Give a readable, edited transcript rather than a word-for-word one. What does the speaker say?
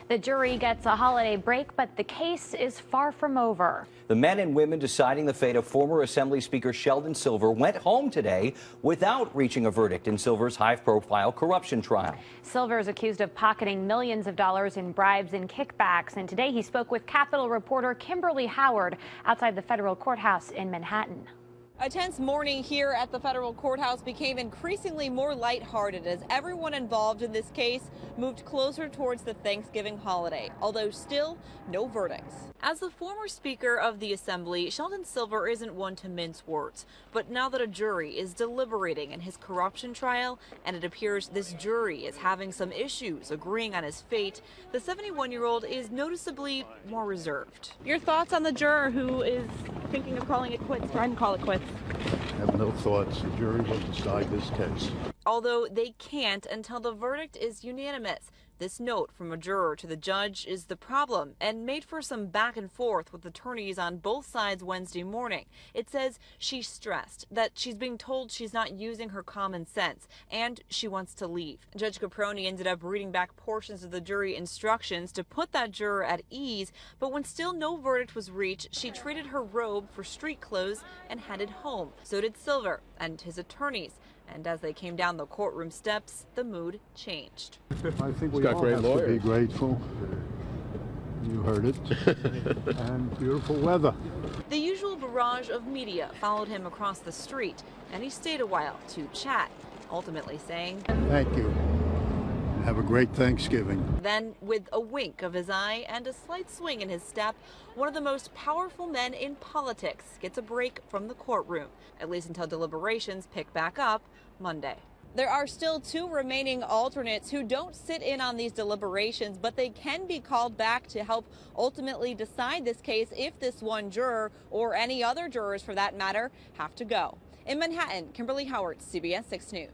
The jury gets a holiday break, but the case is far from over. The men and women deciding the fate of former Assembly Speaker Sheldon Silver went home today without reaching a verdict in Silver's high-profile corruption trial. Silver is accused of pocketing millions of dollars in bribes and kickbacks, and today he spoke with Capitol reporter Kimberly Howard outside the federal courthouse in Manhattan. A tense morning here at the federal courthouse became increasingly more lighthearted as everyone involved in this case moved closer towards the Thanksgiving holiday, although still no verdicts. As the former Speaker of the Assembly, Sheldon Silver isn't one to mince words. But now that a jury is deliberating in his corruption trial, and it appears this jury is having some issues agreeing on his fate, the 71-year-old is noticeably more reserved. Your thoughts on the juror who is thinking of calling it quits, trying to call it quits? I have no thoughts. The jury will decide this case. Although they can't until the verdict is unanimous. This note from a juror to the judge is the problem and made for some back and forth with attorneys on both sides Wednesday morning. It says she's stressed that she's being told she's not using her common sense and she wants to leave. Judge Caproni ended up reading back portions of the jury instructions to put that juror at ease, but when still no verdict was reached, she traded her robe for street clothes and headed home. So did Silver and his attorneys. And as they came down the courtroom steps, the mood changed. I think we all have to be grateful. You heard it. And beautiful weather. The usual barrage of media followed him across the street, and he stayed a while to chat, ultimately saying, "Thank you. Have a great Thanksgiving." Then, with a wink of his eye and a slight swing in his step, one of the most powerful men in politics gets a break from the courtroom, at least until deliberations pick back up Monday. There are still 2 remaining alternates who don't sit in on these deliberations, but they can be called back to help ultimately decide this case if this one juror, or any other jurors for that matter, have to go. In Manhattan, Kimberly Howard, CBS 6 News.